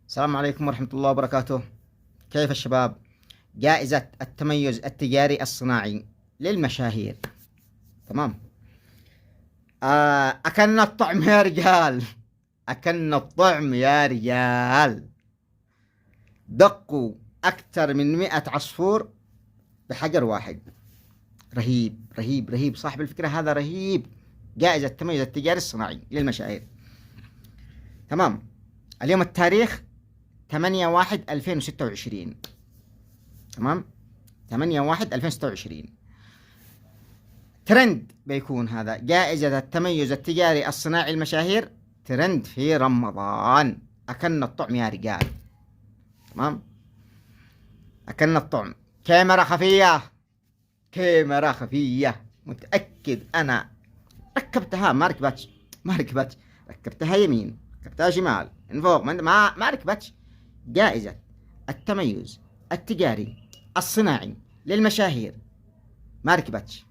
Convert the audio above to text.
السلام عليكم ورحمة الله وبركاته. كيف الشباب؟ جائزة التميز التجاري الصناعي للمشاهير. تمام. أكلنا الطعم يا رجال، أكلنا الطعم يا رجال. دقوا أكثر من 100 عصفور بحجر واحد. رهيب رهيب رهيب، صاحب الفكرة هذا رهيب. جائزة التميز التجاري الصناعي للمشاهير. تمام. اليوم التاريخ 8/1/2026. تمام. 8/1/2026. ترند بيكون هذا جائزة التميز التجاري الصناعي المشاهير، ترند في رمضان. أكلنا الطعم يا رجال. تمام. أكلنا الطعم. كاميرا خفية، كاميرا خفية، متأكد أنا ركبتها، ما ركبتش، ركبتها يمين، ركبتها شمال، من فوق، ما ركبتش. جائزة التميز التجاري الصناعي للمشاهير ما ركبتش.